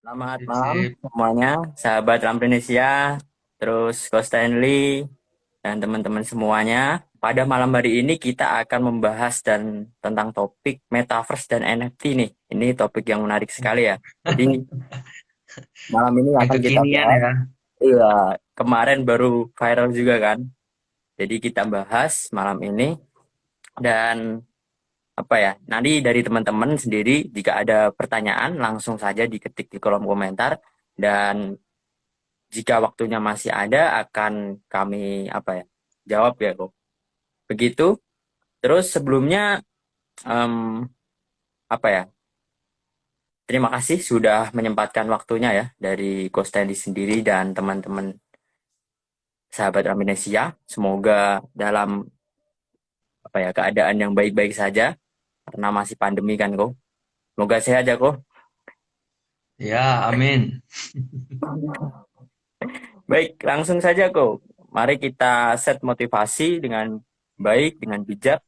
Selamat Sip, malam sip. semuanya, sahabat Lamprenesia, terus Ko Stanley, dan teman-teman semuanya. Pada malam hari ini kita akan membahas tentang topik Metaverse dan NFT nih. Ini topik yang menarik sekali ya. Jadi malam ini Yang akan kita kekinian bahas. ya. Iya, kemarin baru viral juga kan. Jadi kita bahas malam ini dan apa ya, nanti dari teman-teman sendiri jika ada pertanyaan langsung saja diketik di kolom komentar dan jika waktunya masih ada akan kami apa ya jawab ya kok. Begitu. Terus sebelumnya em, apa ya? Terima kasih sudah menyempatkan waktunya ya dari Coach Teddy sendiri dan teman-teman sahabat Raminesia. Semoga dalam apa ya keadaan yang baik-baik saja karena masih pandemi kan kok. Semoga sehat ya kok. Ya, amin. Baik, langsung saja kok. Mari kita set motivasi dengan baik, dengan bijak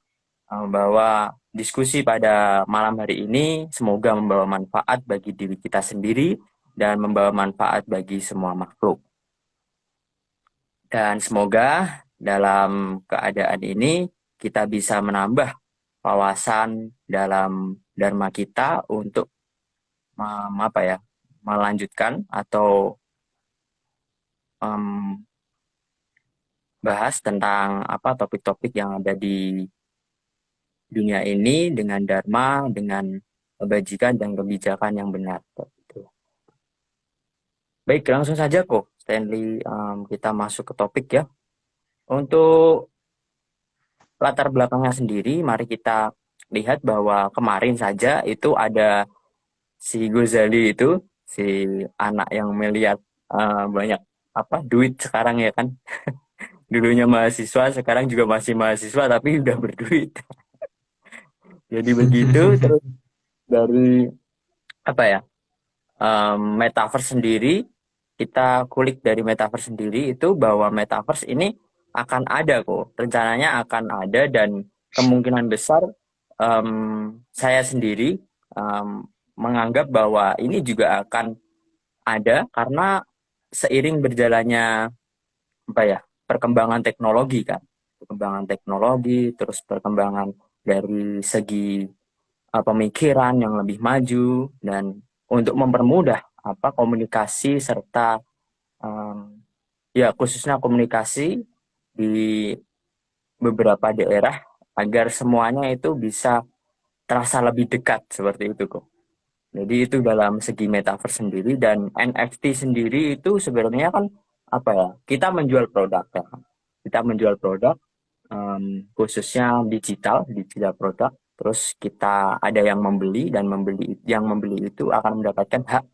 bahwa diskusi pada malam hari ini semoga membawa manfaat bagi diri kita sendiri dan membawa manfaat bagi semua makhluk. Dan semoga dalam keadaan ini kita bisa menambah wawasan dalam dharma kita untuk apa ya, melanjutkan atau em, bahas tentang apa topik-topik yang ada di dunia ini dengan dharma, dengan kebajikan dan kebijakan yang benar. Gitu. Baik, langsung saja kok, Stanley, kita masuk ke topik ya. Untuk latar belakangnya sendiri, mari kita lihat bahwa kemarin saja itu ada si Gozali itu, si anak yang melihat banyak apa duit sekarang ya kan. Dulunya mahasiswa, sekarang juga masih mahasiswa tapi udah berduit. Jadi begitu, terus dari apa ya, metaverse sendiri, kita kulik dari metaverse sendiri itu bahwa metaverse ini akan ada kok, rencananya akan ada dan kemungkinan besar saya sendiri em, menganggap bahwa ini juga akan ada karena seiring berjalannya apa ya perkembangan teknologi kan, perkembangan teknologi, terus perkembangan dari segi pemikiran yang lebih maju dan untuk mempermudah apa komunikasi serta em, ya khususnya komunikasi di beberapa daerah agar semuanya itu bisa terasa lebih dekat seperti itu kok. Jadi itu dalam segi metaverse sendiri dan NFT sendiri itu sebenarnya kan apa ya? Kita menjual produk ya. Kita menjual produk khususnya digital produk. Terus kita ada yang membeli dan yang membeli itu akan mendapatkan hak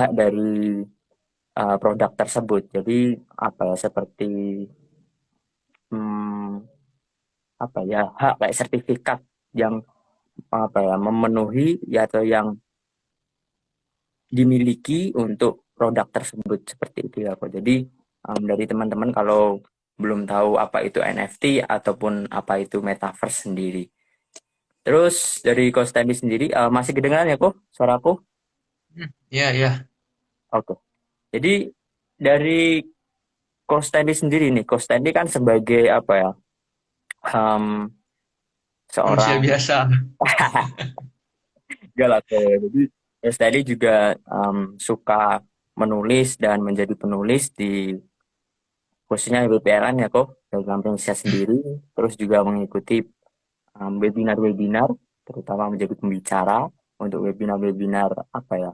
hak dari produk tersebut. Jadi apa ya seperti hmm, apa ya hak kayak sertifikat yang apa ya memenuhi ya atau yang dimiliki untuk produk tersebut seperti itu ya kok. Jadi dari teman-teman kalau belum tahu apa itu NFT ataupun apa itu metaverse sendiri. Terus dari Ko Stanley sendiri masih kedengaran ya kok suaraku? Iya, iya. Oke. Jadi dari Ko Stanley sendiri nih, Ko Stanley kan sebagai apa ya em, Manusia seorang biasa. galak ya. Jadi Ko Stanley juga suka menulis dan menjadi penulis di khususnya BPLN ya kok dalam Indonesia sendiri terus juga mengikuti webinar-webinar terutama menjadi pembicara untuk webinar-webinar apa ya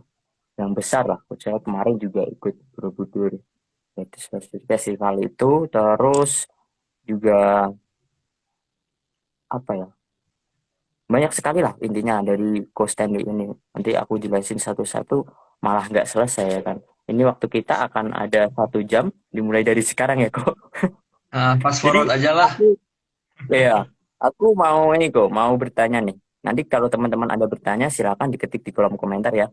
yang besar lah. Saya kemarin juga ikut Borobudur yaitu festival itu terus juga apa ya banyak sekali lah intinya dari Coach Stanley ini nanti aku jelasin satu-satu malah nggak selesai ya kan ini waktu kita akan ada 1 jam dimulai dari sekarang ya kok. Nah, fast Jadi forward aja lah. aku ya, aku mau ini kok, mau bertanya nih. Nanti kalau teman-teman ada bertanya, silakan diketik di kolom komentar ya.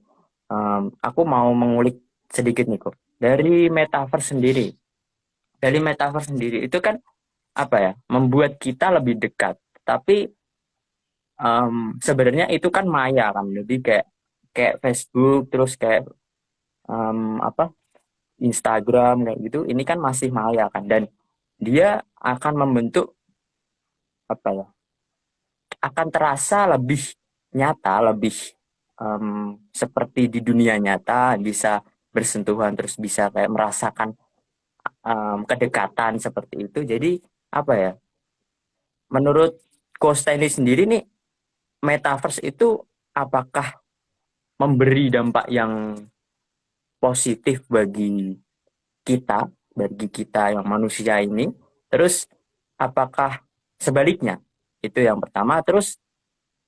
Aku mau mengulik sedikit nih kok. Dari metaverse sendiri itu kan apa ya, membuat kita lebih dekat. Tapi sebenarnya itu kan maya kan. Jadi kayak kayak Facebook, terus kayak apa Instagram kayak gitu, ini kan masih maya kan, dan dia akan membentuk apa ya, akan terasa lebih nyata, lebih seperti di dunia nyata, bisa bersentuhan terus bisa kayak merasakan kedekatan seperti itu. Jadi apa ya? Menurut Coach Stanley sendiri nih, metaverse itu apakah memberi dampak yang positif bagi kita yang manusia ini? Terus apakah sebaliknya? Itu yang pertama. Terus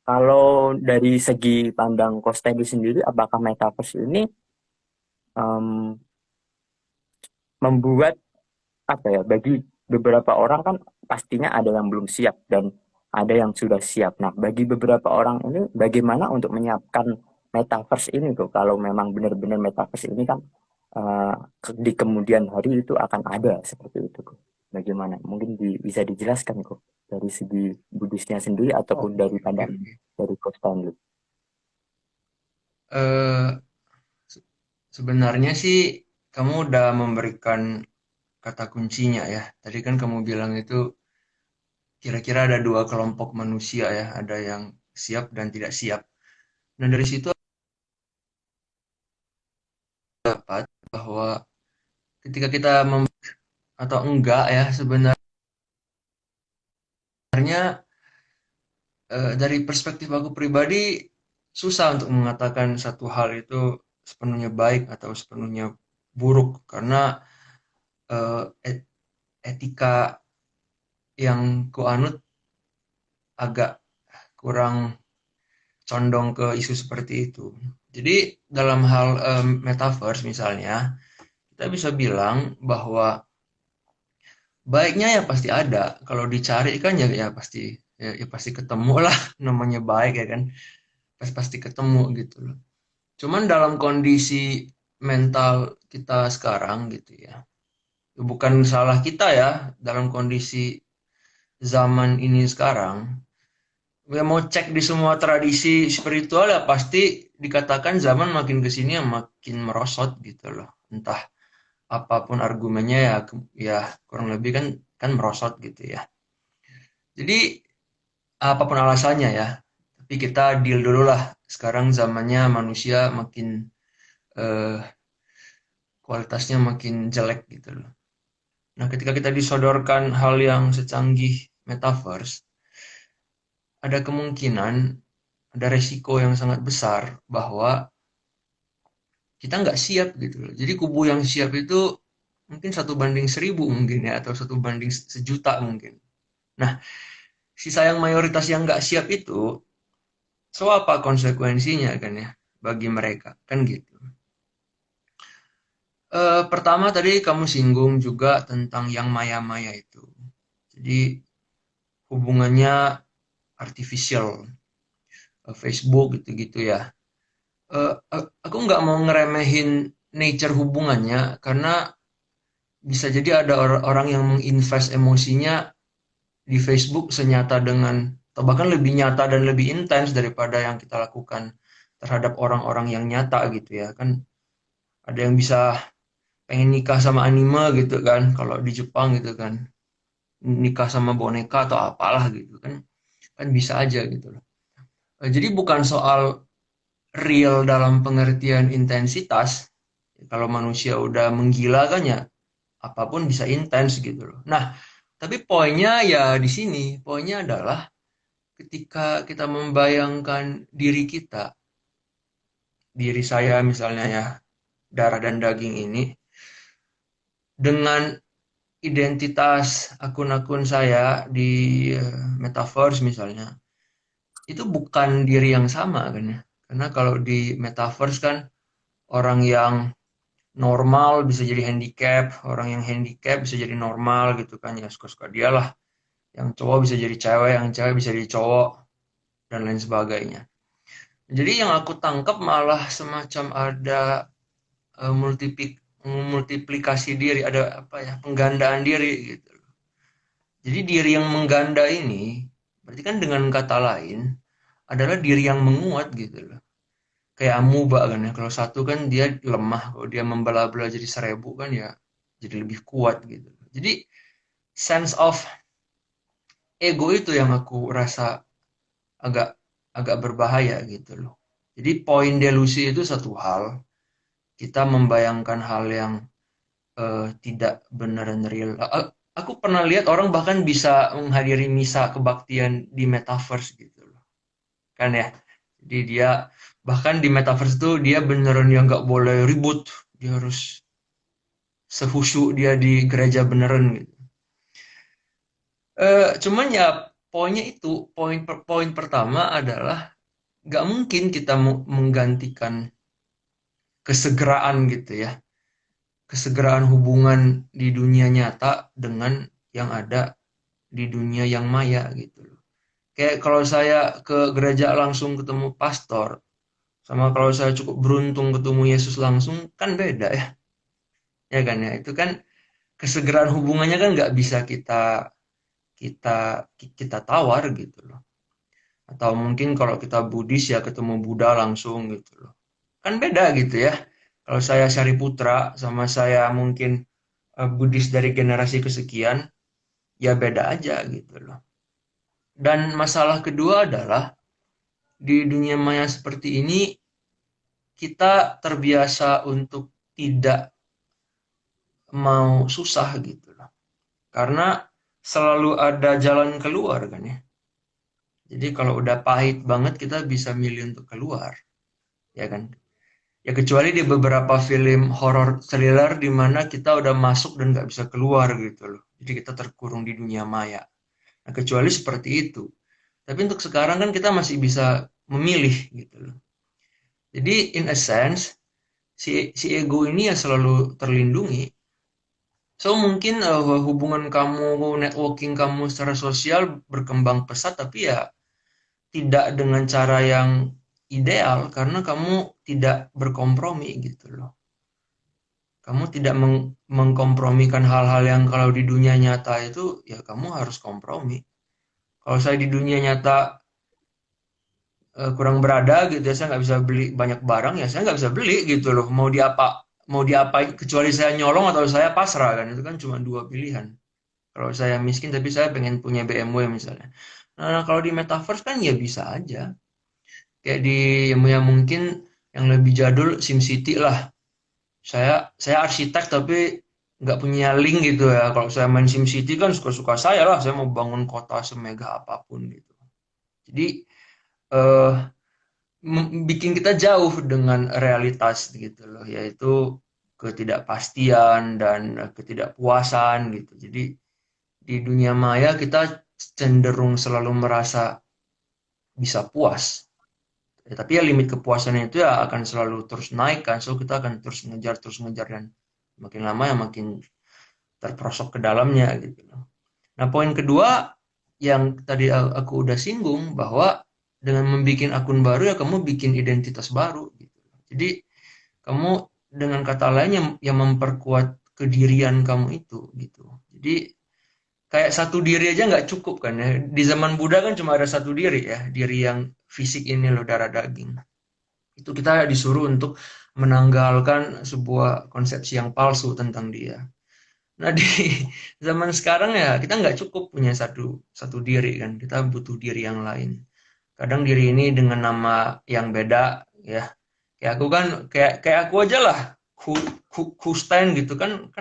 kalau dari segi pandang Coach Stanley sendiri, apakah metaverse ini em, membuat apa ya, bagi beberapa orang kan pastinya ada yang belum siap dan ada yang sudah siap. Nah, bagi beberapa orang ini bagaimana untuk menyiapkan metaverse ini tuh, kalau memang benar-benar metaverse ini kan eh, di kemudian hari itu akan ada seperti itu kok. Bagaimana? Mungkin bisa dijelaskan kok dari segi Buddhisnya sendiri ataupun Oke, dari oke, pandangan oke. dari Coach Stanley. Eh, Sebenarnya sih kamu udah memberikan kata kuncinya ya. Tadi kan kamu bilang itu kira-kira ada dua kelompok manusia ya, ada yang siap dan tidak siap. Nah, dari situ dapat bahwa ketika kita atau enggak ya, sebenarnya dari perspektif aku pribadi susah untuk mengatakan satu hal itu sepenuhnya baik atau sepenuhnya buruk karena etika yang kuanut agak kurang condong ke isu seperti itu. Jadi dalam hal metaverse misalnya, kita bisa bilang bahwa baiknya ya pasti ada. Kalau dicari kan ya pasti ya pasti ketemu lah namanya baik ya kan. Pasti ketemu gitu loh. Cuman dalam kondisi mental kita sekarang gitu ya. Bukan salah kita ya dalam kondisi zaman ini sekarang. Ya mau cek di semua tradisi spiritual ya pasti dikatakan zaman makin ke sini ya makin merosot gitu loh. Entah apapun argumennya ya ya kurang lebih kan merosot gitu ya. Jadi apapun alasannya ya, tapi kita deal dulu lah. Sekarang zamannya manusia makin eh, kualitasnya makin jelek gitu loh. Nah, ketika kita disodorkan hal yang secanggih metaverse, ada kemungkinan, ada resiko yang sangat besar bahwa kita nggak siap gitu loh. Jadi kubu yang siap itu mungkin 1 banding 1.000 mungkin ya, atau 1 banding 1 juta mungkin. Nah, sisa yang mayoritas yang nggak siap itu, so apa konsekuensinya kan ya bagi mereka kan gitu. Pertama tadi kamu singgung juga tentang yang maya-maya itu. Jadi hubungannya artificial, Facebook gitu-gitu ya. Aku nggak mau ngeremehin nature hubungannya karena bisa jadi ada orang yang menginvest emosinya di Facebook senyata dengan atau bahkan lebih nyata dan lebih intens daripada yang kita lakukan terhadap orang-orang yang nyata gitu ya kan. Ada yang bisa pengen nikah sama anime gitu kan kalau di Jepang gitu kan, nikah sama boneka atau apalah gitu kan, kan bisa aja gitu loh. Jadi bukan soal real dalam pengertian intensitas. Kalau manusia udah menggila kan ya apapun bisa intens gitu loh. Nah, tapi poinnya ya di sini, poinnya adalah ketika kita membayangkan diri kita, diri saya misalnya ya, darah dan daging ini, dengan identitas akun-akun saya di metaverse misalnya, itu bukan diri yang sama kan ya. Karena kalau di metaverse kan orang yang normal bisa jadi handicap, orang yang handicap bisa jadi normal gitu kan ya suka-suka dia lah. Yang cowok bisa jadi cewek, yang cewek bisa jadi cowok dan lain sebagainya. Jadi yang aku tangkap malah semacam ada multiplikasi diri, ada apa ya, penggandaan diri gitu. Jadi diri yang mengganda ini berarti kan dengan kata lain adalah diri yang menguat gitu loh. kayak amuba kan ya. Kalau satu kan dia lemah, kalau dia membelah-belah jadi 1.000 kan ya jadi lebih kuat gitu. Jadi sense of ego itu yang aku rasa agak agak berbahaya gitu loh. Jadi poin delusi itu satu hal, kita membayangkan hal yang tidak beneran real. Aku pernah lihat orang bahkan bisa menghadiri misa kebaktian di metaverse gitu loh. Kan ya. Jadi dia bahkan di metaverse itu dia beneran yang nggak boleh ribut. Dia harus sehusyuk dia di gereja beneran gitu. Cuman ya poinnya itu, poin pertama adalah nggak mungkin kita menggantikan kesegeraan gitu ya. Kesegeraan hubungan di dunia nyata dengan yang ada di dunia yang maya gitu loh. Kayak kalau saya ke gereja langsung ketemu pastor, sama kalau saya cukup beruntung ketemu Yesus langsung, kan beda ya. Ya kan ya, itu kan kesegeraan hubungannya kan nggak bisa kita kita tawar gitu loh. Atau mungkin kalau kita Buddhis ya ketemu Buddha langsung gitu loh. Kan beda gitu ya. Kalau saya Syariputra sama saya mungkin Buddhis dari generasi kesekian, ya beda aja gitu loh. Dan masalah kedua adalah di dunia maya seperti ini kita terbiasa untuk tidak mau susah gitu loh. Karena selalu ada jalan keluar kan ya. Jadi kalau udah pahit banget kita bisa milih untuk keluar, ya kan? Ya kecuali di beberapa film horor thriller di mana kita udah masuk dan nggak bisa keluar gitu loh. Jadi kita terkurung di dunia maya. Nah, kecuali seperti itu. Tapi untuk sekarang kan kita masih bisa memilih gitu loh. Jadi in a sense si ego ini ya selalu terlindungi. So mungkin hubungan kamu, networking kamu secara sosial berkembang pesat, tapi ya tidak dengan cara yang ideal karena kamu tidak berkompromi gitu loh. Kamu tidak mengkompromikan hal-hal yang kalau di dunia nyata itu ya kamu harus kompromi. Kalau saya di dunia nyata kurang berada gitu ya, saya nggak bisa beli banyak barang ya saya nggak bisa beli gitu loh. Mau diapain kecuali saya nyolong atau saya pasrah kan itu kan cuma dua pilihan. Kalau saya miskin tapi saya pengen punya BMW misalnya. Nah, kalau di metaverse kan ya bisa aja. Kayak di yang mungkin yang lebih jadul SimCity lah. Saya arsitek tapi nggak punya link gitu ya. Kalau saya main SimCity kan suka-suka saya lah. Saya mau bangun kota semegah apapun gitu. Jadi eh, bikin kita jauh dengan realitas gitu loh, yaitu ketidakpastian dan ketidakpuasan gitu. Jadi di dunia maya kita cenderung selalu merasa bisa puas. Ya, tapi ya limit kepuasannya itu ya akan selalu terus naik kan. So kita akan terus ngejar dan makin lama ya makin terperosok ke dalamnya gitu loh. Nah, poin kedua yang tadi aku udah singgung bahwa dengan membuat akun baru ya kamu bikin identitas baru gitu. Jadi kamu dengan kata lain yang memperkuat kedirian kamu itu gitu. Jadi kayak satu diri aja nggak cukup kan ya. Di zaman Buddha kan cuma ada satu diri ya, diri yang fisik ini loh darah daging. Itu kita disuruh untuk menanggalkan sebuah konsepsi yang palsu tentang dia. Nah di zaman sekarang ya kita nggak cukup punya satu satu diri kan, kita butuh diri yang lain. Kadang diri ini dengan nama yang beda ya. Kayak aku kan kayak aku aja lah, Hustein gitu kan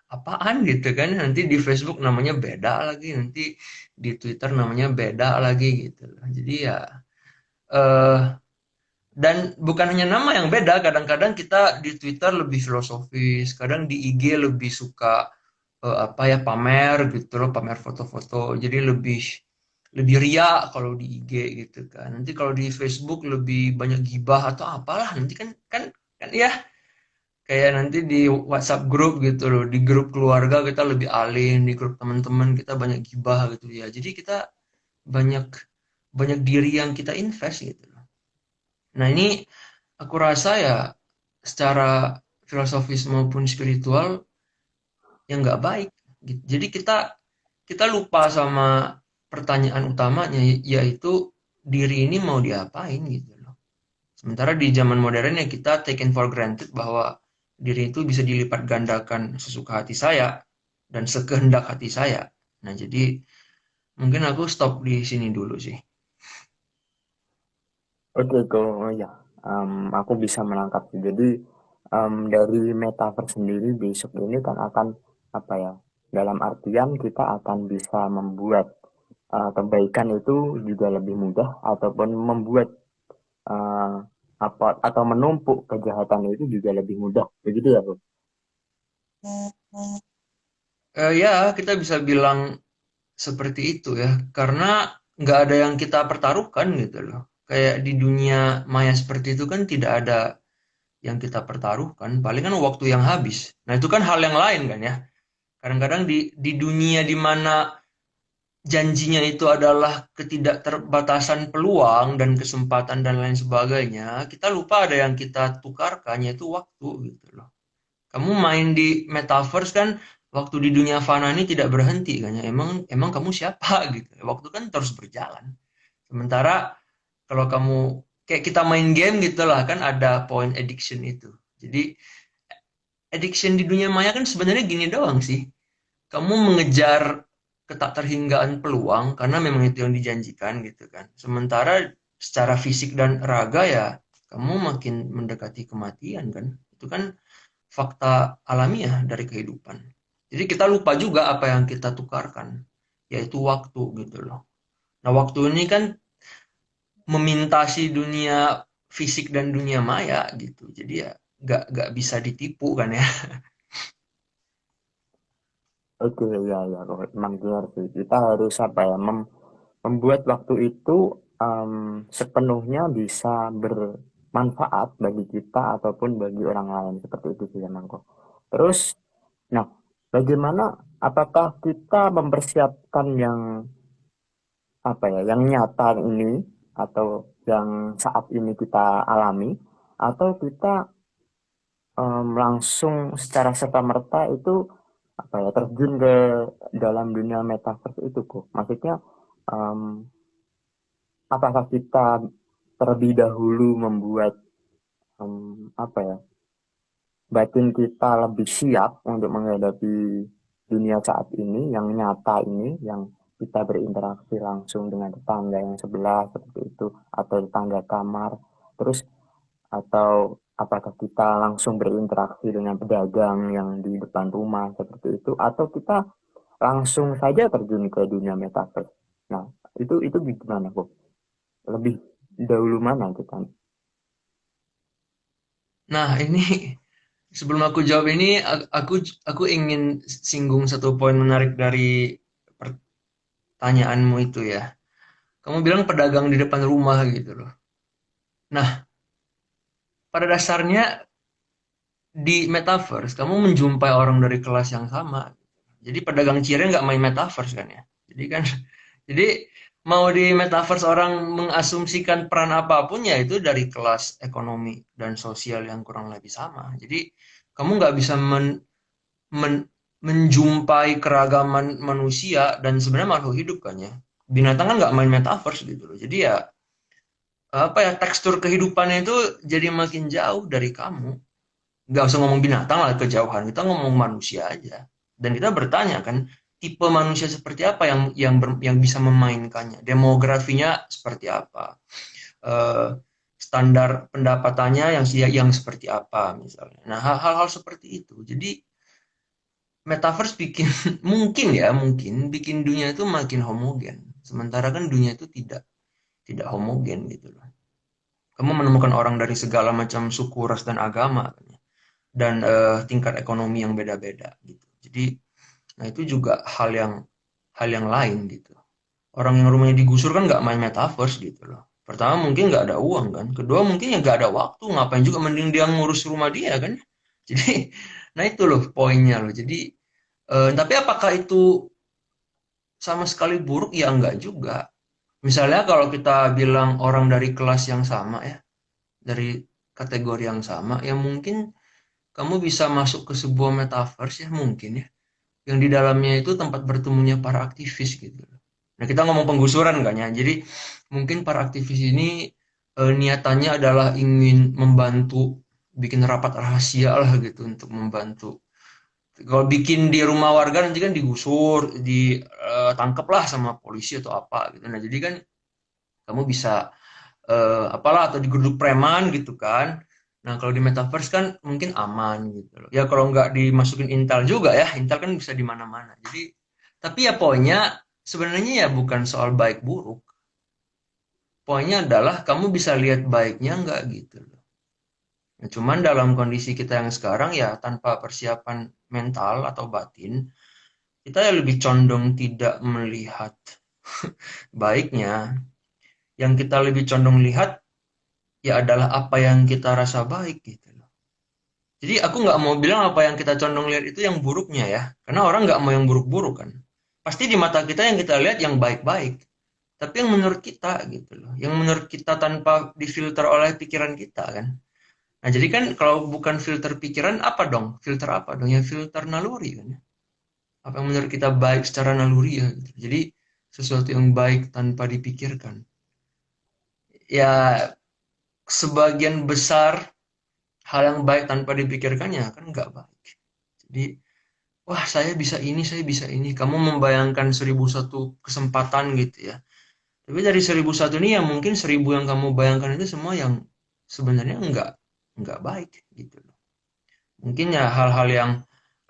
apaan gitu kan. Nanti di Facebook namanya beda lagi, nanti di Twitter namanya beda lagi gitu. Jadi ya eh dan bukan hanya nama yang beda, kadang-kadang kita di Twitter lebih filosofis, kadang di IG lebih suka apa ya pamer gitu loh, pamer foto-foto. Jadi lebih lebih ria kalau di IG gitu kan. Nanti kalau di Facebook lebih banyak gibah atau apalah. Nanti kan kan kan ya kayak nanti di WhatsApp grup gitu loh, di grup keluarga kita lebih alim, di grup teman-teman kita banyak gibah gitu ya. Jadi kita banyak banyak diri yang kita invest gitu loh. Nah, ini aku rasa ya secara filosofis maupun spiritual yang nggak baik. Gitu. Jadi kita kita lupa sama pertanyaan utamanya yaitu diri ini mau diapain gitu loh. Sementara di zaman modern ya kita taken for granted bahwa diri itu bisa dilipat gandakan sesuka hati saya dan sekehendak hati saya. Nah, jadi mungkin aku stop di sini dulu sih. Oke, kok ya, aku bisa menangkap. Jadi dari metaverse sendiri besok ini kan akan apa ya? Dalam artian kita akan bisa membuat kebaikan itu juga lebih mudah ataupun membuat eh, apa atau menumpuk kejahatan itu juga lebih mudah. Begitu ya, Bro? Ya, kita bisa bilang seperti itu ya, karena nggak ada yang kita pertaruhkan gitu loh. Kayak di dunia maya seperti itu kan tidak ada yang kita pertaruhkan, paling kan waktu yang habis. Nah, itu kan hal yang lain kan ya. Kadang-kadang di dunia di mana janjinya itu adalah ketidakterbatasan peluang dan kesempatan dan lain sebagainya, kita lupa ada yang kita tukarkan yaitu waktu gitu loh. Kamu main di metaverse kan waktu di dunia fana ini tidak berhenti kan ya. Emang emang kamu siapa gitu. Waktu kan terus berjalan. Sementara kalau kamu kayak kita main game gitu lah kan ada point addiction itu. Jadi addiction di dunia maya kan sebenarnya gini doang sih. Kamu mengejar ketak peluang karena memang itu yang dijanjikan gitu kan. Sementara secara fisik dan raga ya kamu makin mendekati kematian kan. Itu kan fakta alamiah dari kehidupan. Jadi kita lupa juga apa yang kita tukarkan, yaitu waktu gitu loh. Nah, waktu ini kan memintasi dunia fisik dan dunia maya gitu. Jadi ya nggak bisa ditipu kan ya. Oke, ya, ya, kok memang benar sih. Kita harus apa ya, membuat waktu itu sepenuhnya bisa bermanfaat bagi kita ataupun bagi orang lain seperti itu sih emang kok. Terus, nah, bagaimana? Apakah kita mempersiapkan yang apa ya, yang nyata ini atau yang saat ini kita alami, atau kita langsung secara serta-merta itu apa ya terjun ke dalam dunia metaverse itu kok? Maksudnya em, apakah kita terlebih dahulu membuat apa ya batin kita lebih siap untuk menghadapi dunia saat ini yang nyata ini yang kita berinteraksi langsung dengan tetangga yang sebelah seperti itu atau tetangga kamar terus atau apakah kita langsung berinteraksi dengan pedagang yang di depan rumah seperti itu atau kita langsung saja terjun ke dunia metaverse. Nah, itu gimana kok? Lebih dahulu mana kita? Nah, ini sebelum aku jawab ini aku ingin singgung satu poin menarik dari pertanyaanmu itu ya. Kamu bilang pedagang di depan rumah gitu loh. Nah, pada dasarnya di metaverse kamu menjumpai orang dari kelas yang sama. Jadi pedagang cireng nggak main metaverse kan ya. Jadi kan, jadi mau di metaverse orang mengasumsikan peran apapun ya itu dari kelas ekonomi dan sosial yang kurang lebih sama. Jadi kamu nggak bisa men- menjumpai keragaman manusia dan sebenarnya makhluk hidup kan ya. Binatang kan nggak main metaverse gitu loh. Jadi ya apa ya tekstur kehidupannya itu jadi makin jauh dari kamu. Nggak usah ngomong binatang lah kejauhan, kita ngomong manusia aja. Dan kita bertanya kan, tipe manusia seperti apa yang bisa memainkannya, demografinya seperti apa, eh, standar pendapatannya yang seperti apa misalnya. Nah, hal-hal seperti itu. Jadi metaverse bikin mungkin bikin dunia itu makin homogen. Sementara kan dunia itu tidak homogen gitu loh. Kamu menemukan orang dari segala macam suku, ras dan agama kan ya. Dan tingkat ekonomi yang beda-beda gitu. Jadi, nah itu juga hal yang lain gitu. Orang yang rumahnya digusur kan nggak main metaverse gitu loh. Pertama mungkin nggak ada uang kan. Kedua mungkin ya nggak ada waktu. Ngapain juga mending dia ngurus rumah dia kan. Jadi, nah itu loh poinnya loh. Jadi, tapi apakah itu sama sekali buruk? Ya enggak juga. Misalnya kalau kita bilang orang dari kelas yang sama ya, dari kategori yang sama, ya mungkin kamu bisa masuk ke sebuah metaverse ya mungkin ya, yang di dalamnya itu tempat bertemunya para aktivis gitu. Nah kita ngomong penggusuran kan ya, jadi mungkin para aktivis ini niatannya adalah ingin membantu bikin rapat rahasia lah gitu untuk membantu. Kalau bikin di rumah warga nanti kan digusur, ditangkap lah sama polisi atau apa gitu. Nah, jadi kan kamu bisa apalah atau digeruduk preman gitu kan. Nah, kalau di metaverse kan mungkin aman gitu loh. Ya kalau nggak dimasukin Intel juga ya, Intel kan bisa di mana-mana. Jadi, tapi ya poinnya sebenarnya ya bukan soal baik buruk. Poinnya adalah kamu bisa lihat baiknya nggak gitu loh. Nah, cuman dalam kondisi kita yang sekarang ya tanpa persiapan mental atau batin, kita ya lebih condong tidak melihat baiknya. Yang kita lebih condong lihat ya adalah apa yang kita rasa baik gitu loh. Jadi aku nggak mau bilang apa yang kita condong lihat itu yang buruknya ya, karena orang nggak mau yang buruk-buruk kan. Pasti di mata kita yang kita lihat yang baik-baik, tapi yang menurut kita gitu loh, yang menurut kita tanpa difilter oleh pikiran kita kan. Nah jadi kan kalau bukan filter pikiran apa dong? Filter apa dong? Ya filter naluri kan ya. Apa yang menurut kita baik secara naluri ya gitu. Jadi sesuatu yang baik tanpa dipikirkan. Ya sebagian besar hal yang baik tanpa dipikirkannya kan nggak baik. Jadi wah saya bisa ini. Kamu membayangkan 1001 kesempatan gitu ya. Tapi dari 1001 ini ya mungkin 1000 yang kamu bayangkan itu semua yang sebenarnya nggak baik gitu loh. Mungkin ya hal-hal yang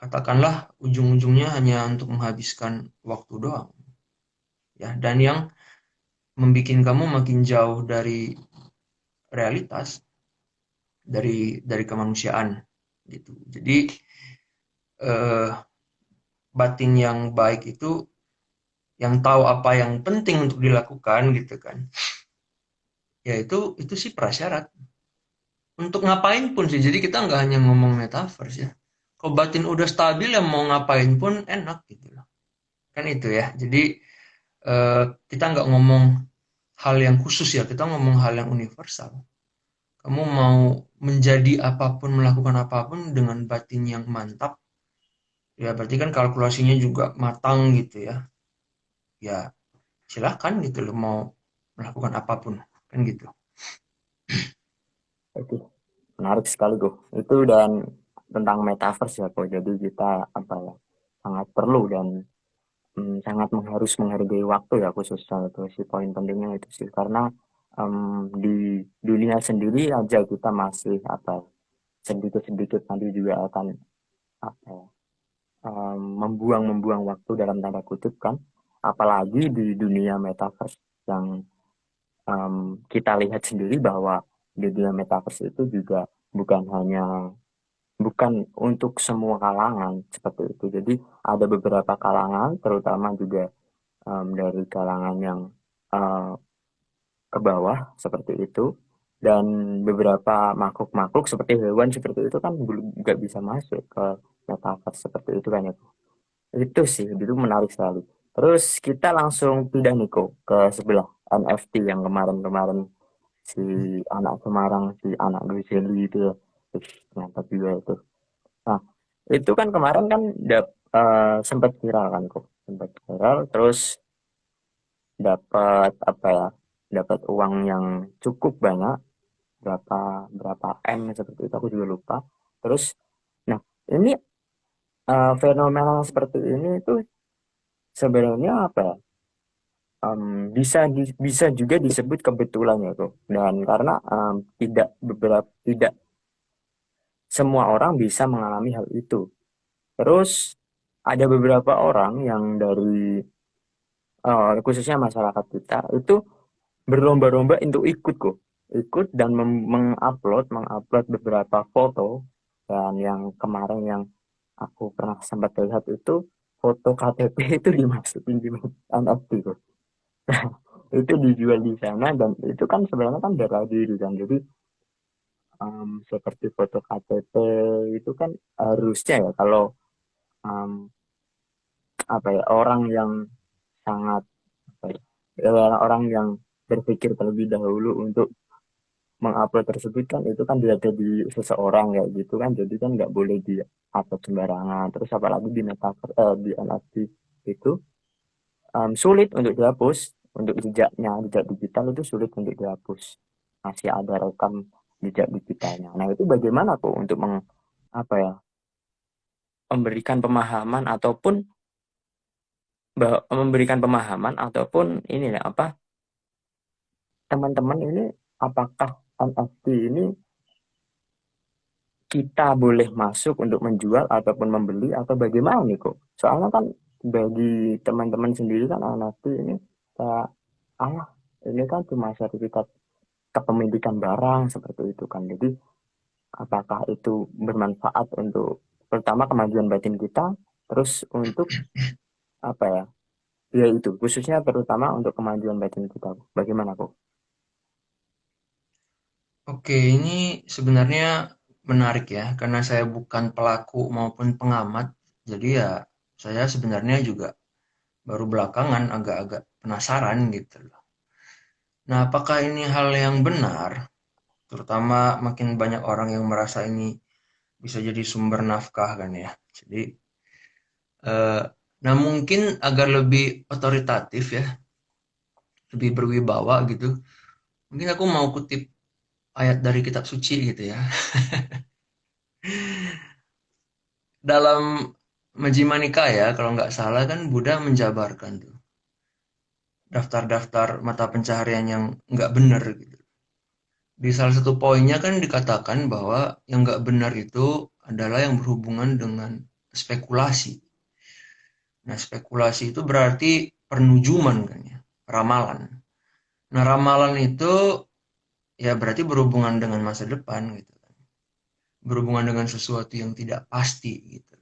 katakanlah ujung-ujungnya hanya untuk menghabiskan waktu doang ya dan yang membuat kamu makin jauh dari realitas, dari kemanusiaan gitu. Jadi eh, batin yang baik itu yang tahu apa yang penting untuk dilakukan gitu kan. Ya itu sih prasyarat. Untuk ngapain pun sih. Jadi kita nggak hanya ngomong metaverse ya. Kalau batin udah stabil ya mau ngapain pun enak gitu loh. Kan itu ya. Jadi kita nggak ngomong hal yang khusus ya. Kita ngomong hal yang universal. Kamu mau menjadi apapun, melakukan apapun dengan batin yang mantap. Ya berarti kan kalkulasinya juga matang gitu ya. Ya silahkan gitu loh mau melakukan apapun. Kan gitu. Oke, menarik sekali kok. Itu dan tentang metaverse ya kok. Jadi kita apa ya sangat perlu dan sangat harus menghargai waktu ya khususnya itu si poin pentingnya itu sih karena di dunia sendiri aja kita masih apa sedikit-sedikit nanti juga akan apa ya, membuang-membuang waktu dalam tanda kutip kan apalagi di dunia metaverse yang kita lihat sendiri bahwa di dunia metaverse itu juga bukan hanya bukan untuk semua kalangan seperti itu jadi ada beberapa kalangan terutama juga dari kalangan yang eh, ke bawah seperti itu dan beberapa makhluk-makhluk seperti hewan seperti itu kan belum nggak bisa masuk ke metaverse seperti itu kan ya itu sih itu menarik sekali terus kita langsung pindah nih kok ke sebelah NFT yang kemarin-kemarin si anak Semarang si anak Gozeli itu ya ternyata juga itu nah itu kan kemarin kan sempat viral kan kok sempat viral terus dapat apa ya dapat uang yang cukup banyak berapa berapa M seperti itu aku juga lupa terus nah ini fenomena seperti ini itu sebenarnya apa ya, bisa juga disebut kebetulan ya tuh dan karena tidak semua orang bisa mengalami hal itu terus ada beberapa orang yang dari khususnya masyarakat kita itu berlomba-lomba untuk ikut kok ikut dan mengupload beberapa foto dan yang kemarin yang aku pernah sempat lihat itu foto KTP itu dimasukin di NFT kok itu dijual di sana dan itu kan sebenarnya kan bela diri kan jadi seperti foto KTP itu kan harusnya ya kalau em, apa ya orang yang sangat apa ya, orang yang berpikir terlebih dahulu untuk mengupload tersebut kan itu kan dilihat di seseorang kayak gitu kan jadi kan nggak boleh di upload sembarangan terus apalagi di metaverse di NFT itu sulit untuk dihapus untuk jejak digital itu sulit untuk dihapus masih ada rekam jejak digitalnya. Nah, itu bagaimana kok untuk apa ya, memberikan pemahaman ataupun memberikan pemahaman ataupun ini ya apa, teman-teman ini, apakah NFT ini kita boleh masuk untuk menjual ataupun membeli atau bagaimana nih kok? Soalnya kan bagi teman-teman sendiri kan NFT ini kayak, ah, ini kan cuma sertifikat kepemilikan barang seperti itu kan. Jadi apakah itu bermanfaat untuk pertama kemajuan batin kita, terus untuk apa ya? Ya itu khususnya terutama untuk kemajuan batin kita. Bagaimana kok? Oke, ini sebenarnya menarik ya, karena saya bukan pelaku maupun pengamat, jadi ya saya sebenarnya juga baru belakangan agak-agak penasaran gitu loh. Nah, apakah ini hal yang benar? Terutama makin banyak orang yang merasa ini bisa jadi sumber nafkah kan ya. Jadi, eh, nah mungkin agar lebih otoritatif ya, lebih berwibawa gitu. Mungkin aku mau kutip ayat dari kitab suci gitu ya. Dalam Majjhima Nikaya, kalau nggak salah kan Buddha menjabarkan tuh daftar-daftar mata pencaharian yang nggak benar gitu. Di salah satu poinnya kan dikatakan bahwa yang nggak benar itu adalah yang berhubungan dengan spekulasi. Nah, spekulasi itu berarti pernujuman kan ya, ramalan. Nah, ramalan itu ya berarti berhubungan dengan masa depan gitu kan. Berhubungan dengan sesuatu yang tidak pasti gitu.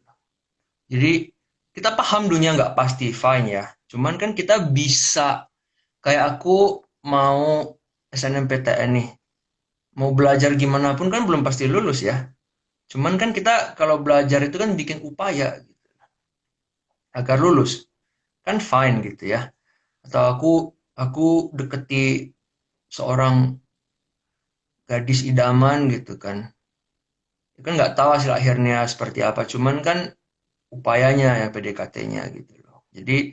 Jadi kita paham dunia nggak pasti, fine ya. Cuman kan kita bisa, kayak aku mau SNMPTN nih, mau belajar gimana pun kan belum pasti lulus ya. Cuman kan kita kalau belajar itu kan bikin upaya gitu, agar lulus, kan fine gitu ya. Atau aku deketi seorang gadis idaman gitu kan. Ya kan nggak tahu hasil akhirnya seperti apa. Cuman kan upayanya ya PDKT-nya gitu loh. Jadi,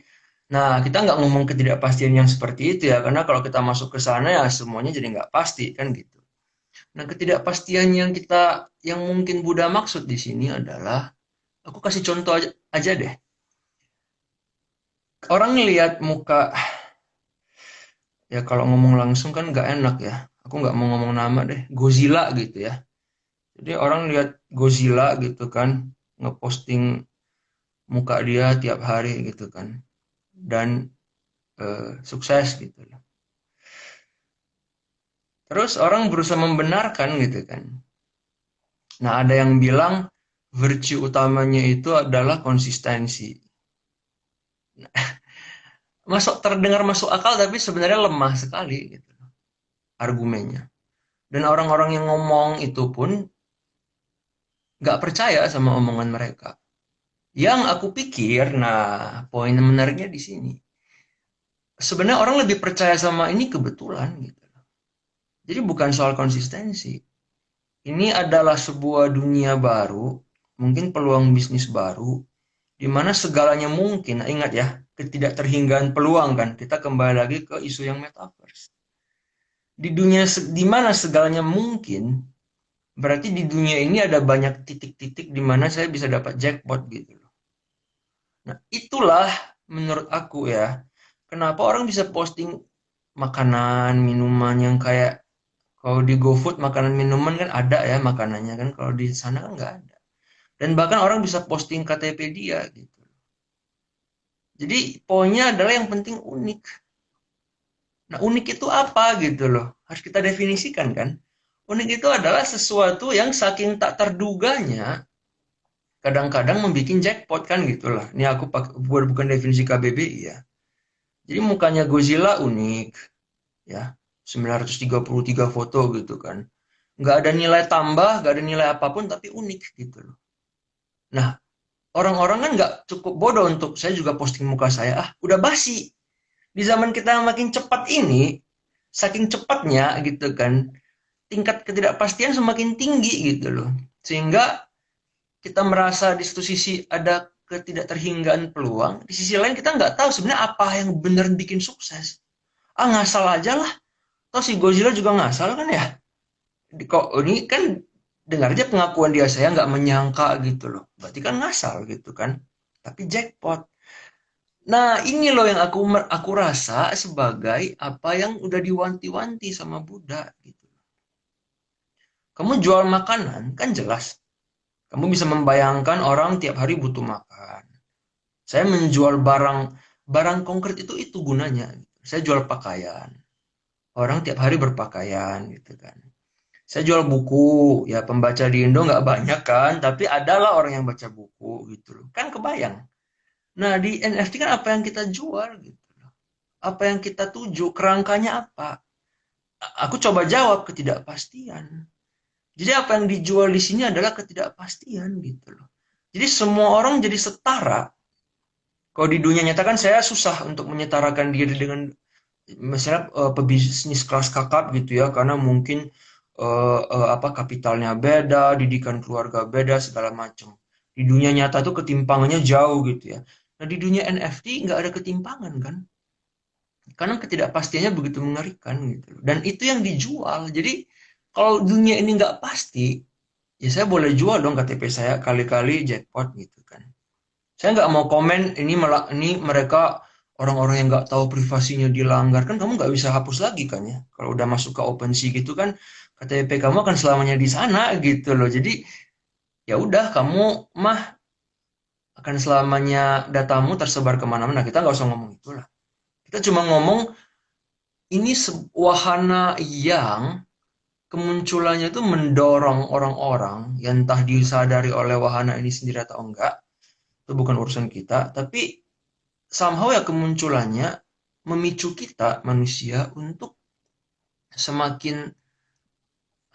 nah kita nggak ngomong ketidakpastian yang seperti itu ya, karena kalau kita masuk ke sana ya semuanya jadi nggak pasti kan gitu. Nah ketidakpastian yang yang mungkin Buddha maksud di sini adalah, aku kasih contoh aja deh. Orang lihat muka, ya kalau ngomong langsung kan nggak enak ya. Aku nggak mau ngomong nama deh, Godzilla gitu ya. Jadi orang lihat Godzilla gitu kan, ngeposting muka dia tiap hari gitu kan. Dan sukses gitu. Terus orang berusaha membenarkan gitu kan. Nah, ada yang bilang virtue utamanya itu adalah konsistensi. Terdengar masuk akal tapi sebenarnya lemah sekali gitu argumennya. Dan orang-orang yang ngomong itu pun nggak percaya sama omongan mereka. Yang aku pikir, nah poin menariknya di sini. Sebenarnya orang lebih percaya sama ini kebetulan gitu. Jadi bukan soal konsistensi. Ini adalah sebuah dunia baru, mungkin peluang bisnis baru, di mana segalanya mungkin. Nah, ingat ya, ketidakterhinggaan peluang kan. Kita kembali lagi ke isu yang metaverse. Di dunia di mana segalanya mungkin, berarti di dunia ini ada banyak titik-titik di mana saya bisa dapat jackpot gitu loh. Nah, itulah menurut aku ya, kenapa orang bisa posting makanan, minuman yang kayak, kalau di GoFood makanan minuman kan ada ya makanannya kan, kalau di sana kan nggak ada. Dan bahkan orang bisa posting KTP dia gitu. Jadi poinnya adalah yang penting unik. Nah, unik itu apa gitu loh. Harus kita definisikan kan. Unik itu adalah sesuatu yang saking tak terduganya kadang-kadang membuat jackpot kan gitulah. Ini aku bukan definisi KBBI ya. Jadi mukanya Godzilla unik ya. 933 foto gitu kan. Nggak ada nilai tambah, nggak ada nilai apapun tapi unik gitu loh. Nah, orang-orang kan nggak cukup bodoh untuk saya juga posting muka saya. Ah, udah basi. Di zaman kita yang makin cepat ini, saking cepatnya gitu kan, tingkat ketidakpastian semakin tinggi gitu loh. Sehingga kita merasa di satu sisi ada ketidakterhinggaan peluang, di sisi lain kita nggak tahu sebenarnya apa yang benar bikin sukses. Ah, ngasal aja lah. Toh si Godzilla juga ngasal kan ya? Kok ini kan dengarnya pengakuan dia, saya nggak menyangka gitu loh. Berarti kan ngasal gitu kan. Tapi jackpot. Nah, ini loh yang aku rasa sebagai apa yang udah diwanti-wanti sama Buddha gitu. Kamu jual makanan kan jelas. Kamu bisa membayangkan orang tiap hari butuh makan. Saya menjual barang barang konkret itu gunanya. Saya jual pakaian. Orang tiap hari berpakaian gitu kan. Saya jual buku, ya pembaca di Indo nggak banyak kan, tapi adalah orang yang baca buku gitu loh. Kan kebayang. Nah di NFT kan apa yang kita jual gitu loh. Apa yang kita tuju, kerangkanya apa? Aku coba jawab ketidakpastian. Jadi apa yang dijual di sini adalah ketidakpastian gitu loh. Jadi semua orang jadi setara. Kalau di dunia nyata kan saya susah untuk menyetarakan diri dengan misalnya pebisnis kelas kakap gitu ya, karena mungkin apa kapitalnya beda, didikan keluarga beda, segala macam. Di dunia nyata tuh ketimpangannya jauh gitu ya. Nah di dunia NFT nggak ada ketimpangan kan, karena ketidakpastiannya begitu mengerikan gitu. Dan itu yang dijual. Jadi kalau dunia ini nggak pasti, ya saya boleh jual dong KTP saya kali-kali jackpot gitu kan. Saya nggak mau komen ini mereka orang-orang yang nggak tahu privasinya dilanggar kan, kamu nggak bisa hapus lagi kan ya. Kalau udah masuk ke OpenSea gitu kan, KTP kamu akan selamanya di sana gitu loh. Jadi ya udah kamu mah akan selamanya datamu tersebar kemana-mana. Kita nggak usah ngomong itulah. Kita cuma ngomong ini wahana yang kemunculannya itu mendorong orang-orang yang entah disadari oleh wahana ini sendiri atau enggak, itu bukan urusan kita, tapi somehow ya kemunculannya memicu kita manusia untuk semakin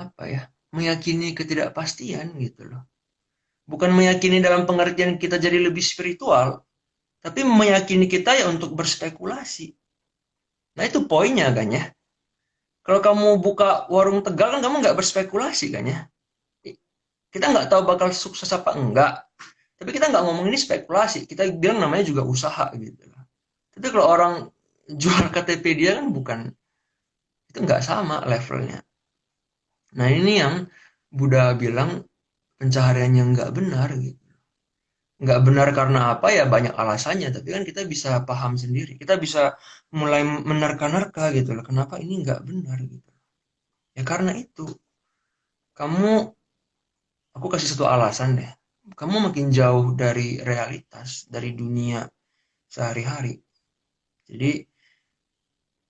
apa ya, meyakini ketidakpastian gitu loh. Bukan meyakini dalam pengertian kita jadi lebih spiritual, tapi meyakini kita ya untuk berspekulasi. Nah itu poinnya kan ya. Kalau kamu buka warung Tegal kan kamu nggak berspekulasi kan ya. Kita nggak tahu bakal sukses apa enggak. Tapi kita nggak ngomong ini spekulasi. Kita bilang namanya juga usaha gitu loh. Tapi kalau orang jual KTP dia kan bukan, itu nggak sama levelnya. Nah ini yang Buddha bilang pencahariannya nggak benar gitu. Nggak benar karena apa ya, banyak alasannya, tapi kan kita bisa paham sendiri. Kita bisa mulai menerka-nerka gitu loh. Kenapa ini nggak benar gitu. Ya karena itu. Kamu, aku kasih satu alasan deh. Kamu makin jauh dari realitas, dari dunia sehari-hari. Jadi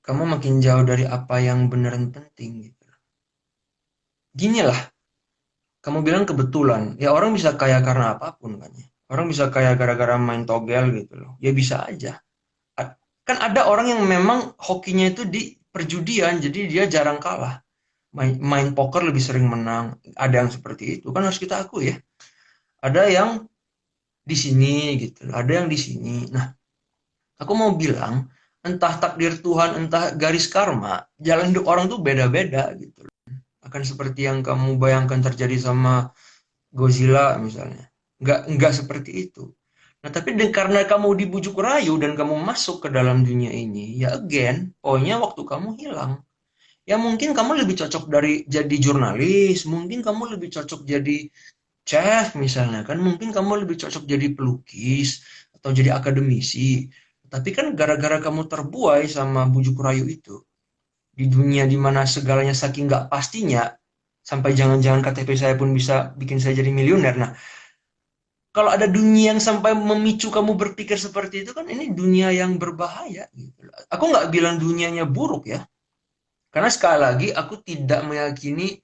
kamu makin jauh dari apa yang benar dan penting gitu. Gini lah, kamu bilang kebetulan. Ya orang bisa kaya karena apapun kan ya. Orang bisa kaya gara-gara main togel gitu loh. Ya bisa aja. Kan ada orang yang memang hokinya itu di perjudian, jadi dia jarang kalah. Main poker lebih sering menang. Ada yang seperti itu. Kan harus kita akui ya. Ada yang di sini gitu. Ada yang di sini. Nah, aku mau bilang, entah takdir Tuhan, entah garis karma, jalan hidup orang tuh beda-beda gitu. Akan seperti yang kamu bayangkan terjadi sama Godzilla misalnya. Nggak seperti itu. Nah, tapi karena kamu dibujuk rayu dan kamu masuk ke dalam dunia ini, ya again, poinnya waktu kamu hilang. Ya mungkin kamu lebih cocok dari jadi jurnalis, mungkin kamu lebih cocok jadi chef misalnya kan, mungkin kamu lebih cocok jadi pelukis atau jadi akademisi. Tapi kan gara-gara kamu terbuai sama bujuk rayu itu, di dunia dimana segalanya saking nggak pastinya, sampai jangan-jangan KTP saya pun bisa bikin saya jadi miliuner. Nah, kalau ada dunia yang sampai memicu kamu berpikir seperti itu kan, ini dunia yang berbahaya gitu. Aku nggak bilang dunianya buruk ya, karena sekali lagi aku tidak meyakini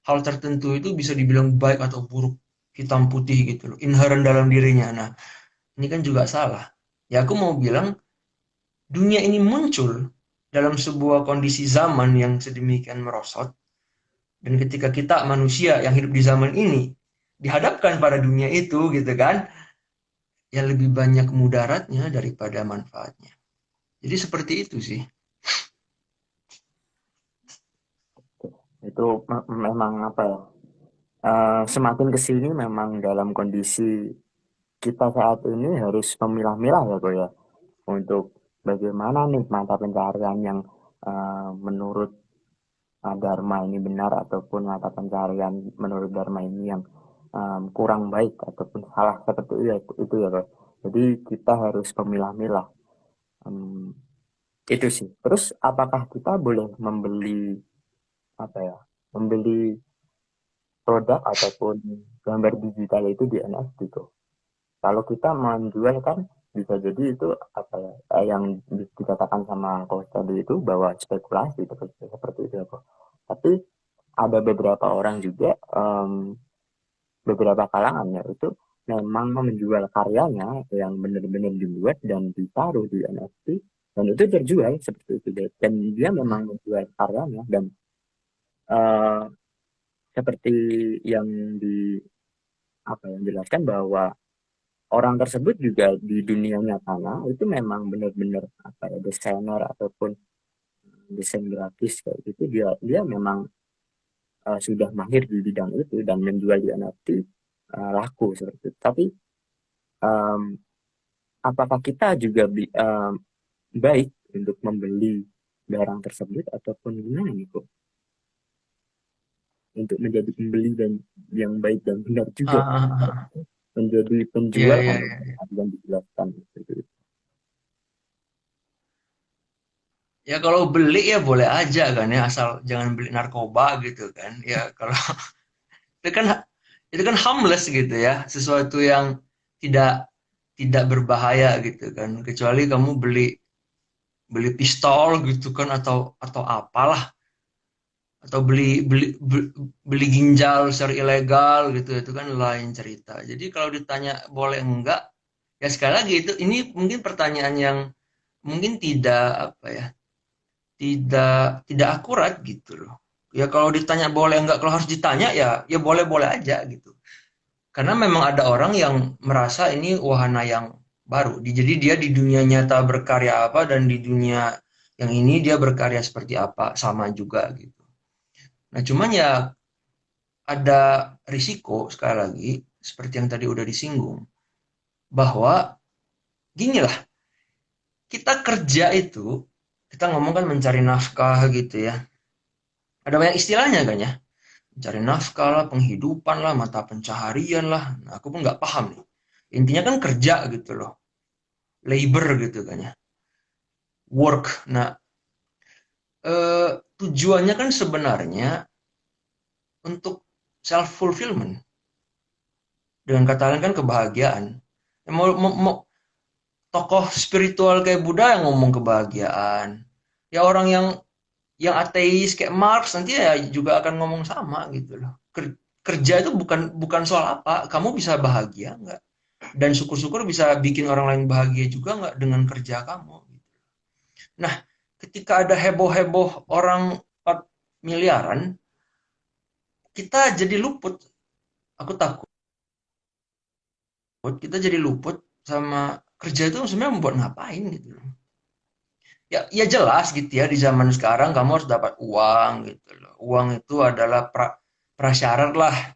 hal tertentu itu bisa dibilang baik atau buruk, hitam putih gitu loh, inherent dalam dirinya. Nah, ini kan juga salah. Ya aku mau bilang dunia ini muncul dalam sebuah kondisi zaman yang sedemikian merosot, dan ketika kita manusia yang hidup di zaman ini dihadapkan pada dunia itu gitu kan, ya lebih banyak mudaratnya daripada manfaatnya. Jadi seperti itu sih. Itu memang apa ya? Semakin kesini memang dalam kondisi kita saat ini harus memilah-milah ya kok ya, untuk bagaimana nih mata pencaharian yang menurut dharma ini benar ataupun mata pencarian menurut dharma ini yang kurang baik ataupun salah seperti itu ya bro. Jadi kita harus memilah-milah. Em, itu sih. Terus apakah kita boleh membeli apa ya? Membeli produk ataupun gambar digital itu di NFT tuh? Kalau kita menjual kan bisa jadi itu apa ya, yang dikatakan sama coach tadi itu bahwa spekulasi seperti itu ya kok. Tapi ada beberapa orang juga, beberapa kalangannya itu memang menjual karyanya yang benar-benar dibuat dan ditaruh di NFT dan itu terjual seperti itu, dan dia memang menjual karyanya dan eh, seperti yang di apa yang dijelaskan bahwa orang tersebut juga di dunia nyatanya itu memang benar-benar apa ya, desainer ataupun desain grafis kayak gitu, dia dia memang sudah mahir di bidang itu dan menjual di NFT laku seperti itu. Tapi em, apakah kita juga baik untuk membeli barang tersebut ataupun gimana nih kok untuk menjadi pembeli dan yang baik dan benar juga Ah, ah, ah. menjadi Iya, penjual iya, kan iya. yang dijelaskan seperti itu. Ya kalau beli ya boleh aja kan ya, asal jangan beli narkoba gitu kan. Ya kalau itu kan itu kan harmless gitu ya, sesuatu yang tidak tidak berbahaya gitu kan. Kecuali kamu beli beli pistol gitu kan, atau apalah, atau beli ginjal secara ilegal gitu, itu kan lain cerita. Jadi kalau ditanya boleh enggak, ya sekali lagi itu ini mungkin pertanyaan yang mungkin tidak apa ya, tidak akurat gitu loh. Ya kalau ditanya boleh enggak, kalau harus ditanya ya ya boleh-boleh aja gitu. Karena memang ada orang yang merasa ini wahana yang baru. Jadi dia di dunia nyata berkarya apa dan di dunia yang ini dia berkarya seperti apa, sama juga gitu. Nah, cuman ya ada risiko sekali lagi seperti yang tadi udah disinggung, bahwa gini lah, kita kerja itu, kita ngomong kan mencari nafkah gitu ya. Ada banyak istilahnya kan ya. Mencari nafkah lah, penghidupan lah, mata pencaharian lah. Nah, aku pun nggak paham nih. Intinya kan kerja gitu loh. Labor gitu kan ya. Work. Nah, tujuannya kan sebenarnya untuk self fulfillment. Dengan kata lain kan kebahagiaan. Ya, mau tokoh spiritual kayak Buddha yang ngomong kebahagiaan. Ya orang yang ateis kayak Marx nanti ya juga akan ngomong sama gitu loh. Kerja itu bukan bukan soal apa, kamu bisa bahagia nggak? Dan syukur-syukur bisa bikin orang lain bahagia juga nggak dengan kerja kamu. Nah, ketika ada heboh-heboh orang 4 miliaran, kita jadi luput. Aku takut kita jadi luput sama kerja itu sebenarnya membuat ngapain gitu loh. Ya, ya jelas gitu ya, di zaman sekarang kamu harus dapat uang gitu loh. Uang itu adalah prasyarat lah.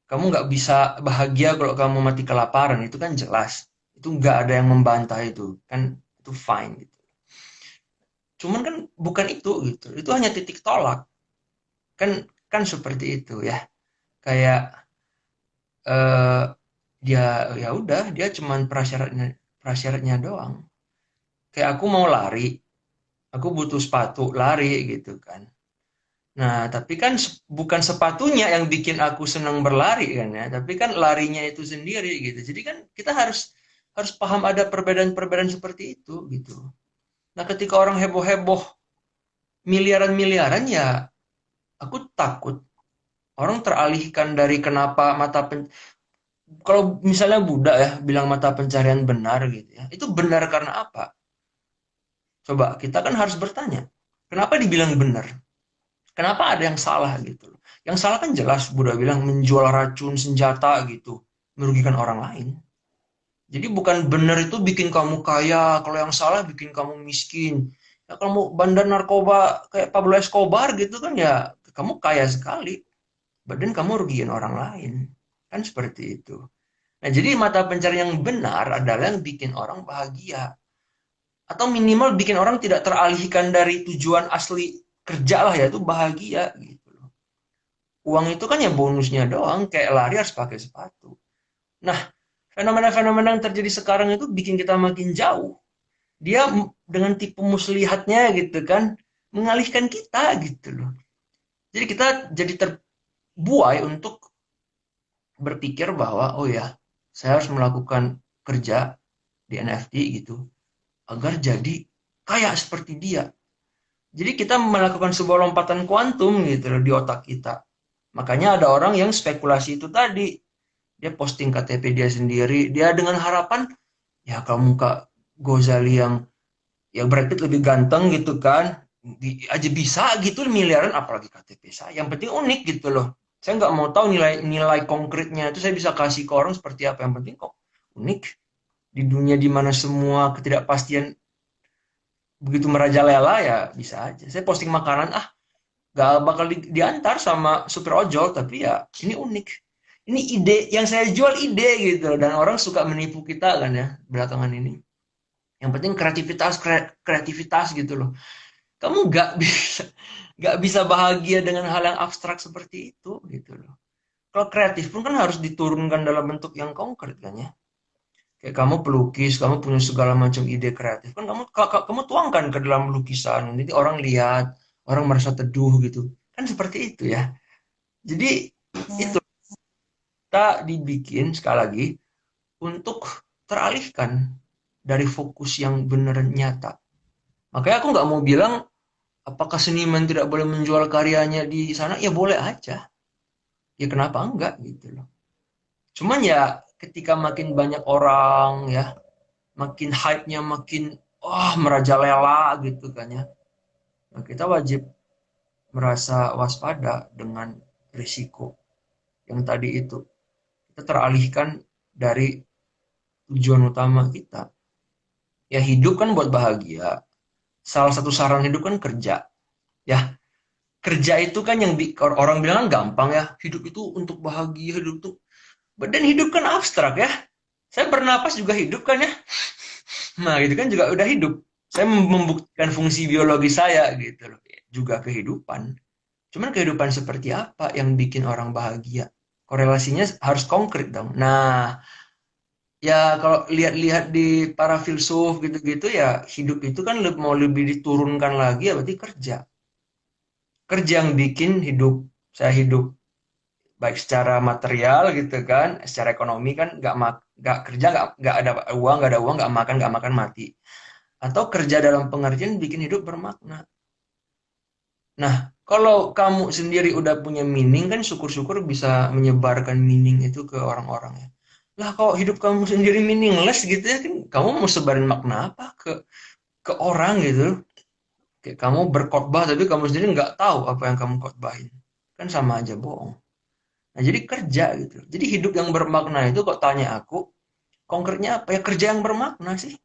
Kamu nggak bisa bahagia kalau kamu mati kelaparan, itu kan jelas. Itu nggak ada yang membantah itu, kan itu fine gitu. Cuman kan bukan itu gitu. Itu hanya titik tolak. Kan kan seperti itu ya. Kayak eh dia ya udah dia cuman prasyaratnya doang. Kayak aku mau lari, aku butuh sepatu lari gitu kan. Nah, tapi kan bukan sepatunya yang bikin aku senang berlari kan ya, tapi kan larinya itu sendiri gitu. Jadi kan kita harus harus paham ada perbedaan-perbedaan seperti itu gitu. Nah, ketika orang heboh-heboh miliaran-miliaran ya aku takut orang teralihkan dari kenapa kalau misalnya Buddha ya bilang mata pencarian benar gitu ya. Itu benar karena apa? Coba kita kan harus bertanya. Kenapa dibilang benar? Kenapa ada yang salah gitu loh. Yang salah kan jelas Buddha bilang menjual racun senjata gitu, merugikan orang lain. Jadi bukan benar itu bikin kamu kaya, kalau yang salah bikin kamu miskin. Ya kalau mau bandar narkoba kayak Pablo Escobar gitu kan ya kamu kaya sekali, badan kamu rugiin orang lain. Kan seperti itu. Nah, jadi mata pencarian yang benar adalah yang bikin orang bahagia. Atau minimal bikin orang tidak teralihkan dari tujuan asli kerjalah ya itu bahagia gitu loh. Uang itu kan ya bonusnya doang, kayak lari harus pakai sepatu. Nah, fenomena-fenomena yang terjadi sekarang itu bikin kita makin jauh. Dia dengan tipu muslihatnya gitu kan, mengalihkan kita gitu loh. Jadi kita jadi terbuai untuk berpikir bahwa oh ya, saya harus melakukan kerja di NFT gitu agar jadi kayak seperti dia. Jadi kita melakukan sebuah lompatan kuantum gitu loh di otak kita. Makanya ada orang yang spekulasi itu tadi. Dia posting KTP dia sendiri, dia dengan harapan ya kalau muka Gozali yang Brad Pitt lebih ganteng gitu kan, aja bisa gitu miliaran apalagi KTP saya. Yang penting unik gitu loh. Saya nggak mau tahu nilai konkretnya itu saya bisa kasih ke orang seperti apa. Yang penting kok unik di dunia di mana semua ketidakpastian begitu merajalela ya bisa aja. Saya posting makanan gak bakal diantar sama supir ojol tapi ya ini unik. Ini ide yang saya jual ide gitu dan orang suka menipu kita kan ya belakangan ini. Yang penting kreativitas gitu loh. Kamu nggak bisa bahagia dengan hal yang abstrak seperti itu gitu loh. Kalau kreatif pun kan harus diturunkan dalam bentuk yang konkret kan ya. Kayak kamu pelukis, kamu punya segala macam ide kreatif kan kamu tuangkan ke dalam lukisan. Nanti orang lihat, orang merasa teduh gitu. Kan seperti itu ya. Jadi itu kita dibikin sekali lagi untuk teralihkan dari fokus yang benar nyata. Makanya aku nggak mau bilang apakah seniman tidak boleh menjual karyanya di sana? Ya boleh aja. Ya kenapa enggak gitu loh. Cuman ya ketika makin banyak orang ya, makin hype-nya makin merajalela gitu kan ya. Nah, kita wajib merasa waspada dengan risiko yang tadi itu. Kita teralihkan dari tujuan utama kita. Ya hidup kan buat bahagia. Salah satu saran hidup kan kerja. Ya, kerja itu kan yang orang bilang kan gampang ya. Hidup itu untuk bahagia, hidup itu. Dan hidup kan abstrak ya. Saya bernapas juga hidup kan ya. Nah, itu kan juga udah hidup. Saya membuktikan fungsi biologi saya gitu loh. Juga kehidupan. Cuman kehidupan seperti apa yang bikin orang bahagia? Korelasinya harus konkret dong. Nah, ya kalau lihat-lihat di para filsuf gitu-gitu ya hidup itu kan mau lebih diturunkan lagi ya berarti kerja. Kerja yang bikin hidup saya hidup baik secara material gitu kan, secara ekonomi kan nggak kerja nggak ada uang nggak makan mati. Atau kerja dalam pengertian bikin hidup bermakna. Nah, kalau kamu sendiri udah punya meaning kan syukur-syukur bisa menyebarkan meaning itu ke orang-orang ya. Lah kalau hidup kamu sendiri meaningless gitu ya kan kamu mau sebarin makna apa ke orang gitu. Kayak kamu berkhotbah tapi kamu sendiri nggak tahu apa yang kamu khotbahin. Kan sama aja bohong. Nah, jadi kerja gitu. Jadi hidup yang bermakna itu kok tanya aku, konkretnya apa ya kerja yang bermakna sih?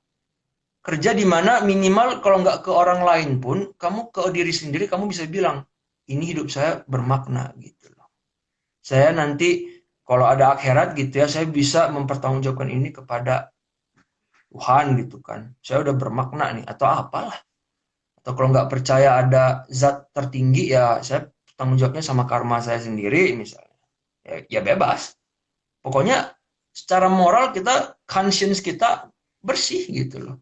Kerja di mana minimal kalau nggak ke orang lain pun, kamu ke diri sendiri kamu bisa bilang, ini hidup saya bermakna gitu loh. Saya nanti kalau ada akhirat gitu ya, saya bisa mempertanggungjawabkan ini kepada Tuhan gitu kan. Saya udah bermakna nih atau apalah. Atau kalau nggak percaya ada zat tertinggi ya saya tanggung jawabnya sama karma saya sendiri misalnya. Ya bebas. Pokoknya secara moral kita, conscience kita bersih gitu loh.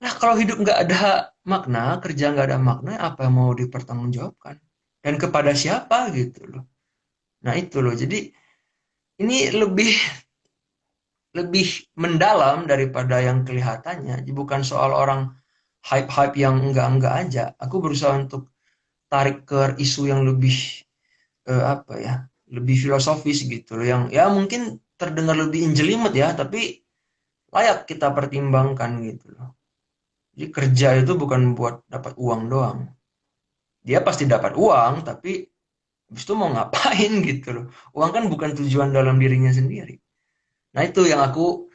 Nah kalau hidup nggak ada makna, kerja nggak ada makna, apa yang mau dipertanggungjawabkan? Dan kepada siapa gitu loh. Nah itu loh, jadi ini lebih lebih mendalam daripada yang kelihatannya. Jadi bukan soal orang hype-hype yang enggak-enggak aja. Aku berusaha untuk tarik ke isu yang lebih apa ya, lebih filosofis gitu loh. Yang ya mungkin terdengar lebih injelimet ya, tapi layak kita pertimbangkan gitu loh. Jadi kerja itu bukan buat dapat uang doang. Dia pasti dapat uang, tapi habis itu mau ngapain gitu loh. Uang kan bukan tujuan dalam dirinya sendiri. Nah itu yang aku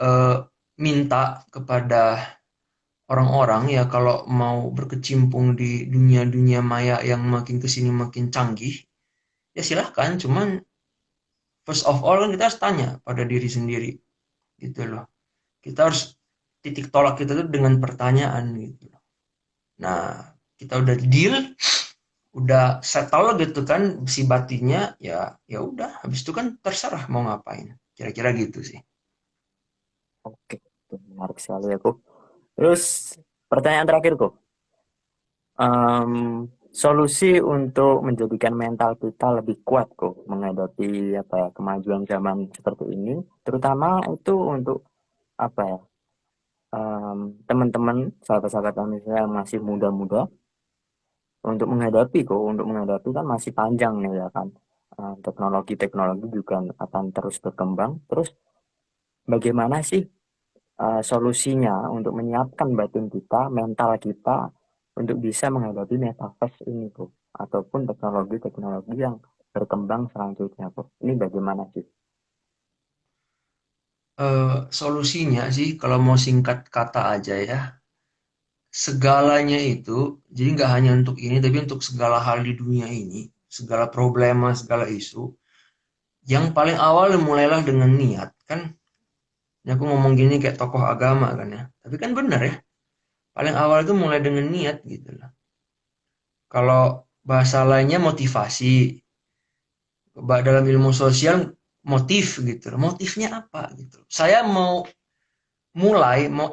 eh, minta kepada orang-orang ya kalau mau berkecimpung di dunia-dunia maya yang makin kesini makin canggih, ya silahkan. Cuman first of all kan kita harus tanya pada diri sendiri gitu loh. Kita harus titik tolak kita tuh dengan pertanyaan gitu loh. Nah, kita udah deal, udah settle gitu kan si batinnya, ya ya udah habis itu kan terserah mau ngapain. Kira-kira gitu sih. Oke, itu menarik sekali aku. Terus pertanyaan terakhir kok, solusi untuk menjadikan mental kita lebih kuat kok menghadapi apa ya kemajuan zaman seperti ini, terutama itu untuk apa ya teman-teman sahabat-sahabat Indonesia yang masih muda-muda untuk menghadapi kan masih panjang nih ya kan. Teknologi-teknologi juga akan terus berkembang. Terus bagaimana sih solusinya untuk menyiapkan batin kita, mental kita untuk bisa menghadapi metaverse ini kok ataupun teknologi-teknologi yang berkembang selanjutnya kok. Ini bagaimana sih? Solusinya sih kalau mau singkat kata aja ya, segalanya itu, jadi nggak hanya untuk ini, tapi untuk segala hal di dunia ini, segala problema, segala isu, yang paling awal mulailah dengan niat. Kan, ini aku ngomong gini kayak tokoh agama kan ya. Tapi kan benar ya, paling awal itu mulai dengan niat gitu lah. Kalau bahasa lainnya motivasi, dalam ilmu sosial motif gitu loh. Motifnya apa gitu. Saya mau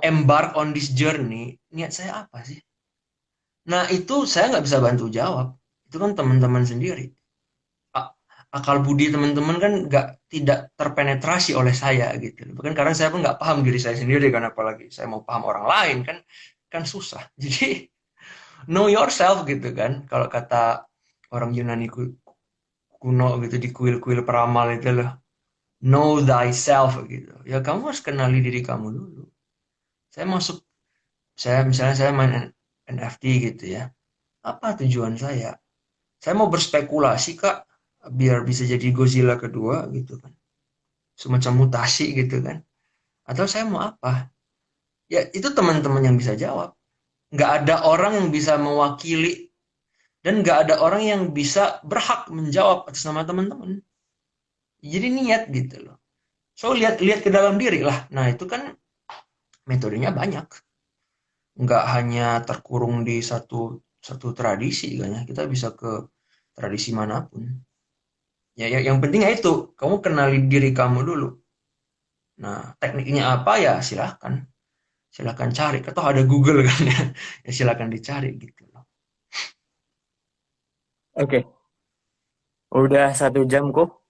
embark on this journey, niat saya apa sih? Nah, itu saya nggak bisa bantu jawab. Itu kan teman-teman sendiri. Akal budi teman-teman kan nggak tidak terpenetrasi oleh saya gitu. Bahkan kadang saya pun nggak paham diri saya sendiri kan, apalagi saya mau paham orang lain kan kan susah. Jadi know yourself gitu kan. Kalau kata orang Yunani kuno gitu di kuil-kuil peramal itu loh. Know thyself gitu. Ya kamu harus kenali diri kamu dulu. Saya masuk, saya misalnya saya main NFT gitu ya. Apa tujuan saya? Saya mau berspekulasi kak, biar bisa jadi Godzilla kedua gitu kan. Semacam mutasi gitu kan. Atau saya mau apa? Ya itu teman-teman yang bisa jawab. Nggak ada orang yang bisa mewakili dan nggak ada orang yang bisa berhak menjawab atas nama teman-teman. Jadi niat gitu loh. So lihat lihat ke dalam diri lah. Nah itu kan metodenya banyak. Nggak hanya terkurung di satu satu tradisi kan ya. Kita bisa ke tradisi manapun. Ya, ya yang penting ya itu, kamu kenali diri kamu dulu. Nah, tekniknya apa ya silahkan. Silahkan cari. Atau ada Google kan ya. Ya silahkan dicari gitu loh. Oke, udah 1 jam kok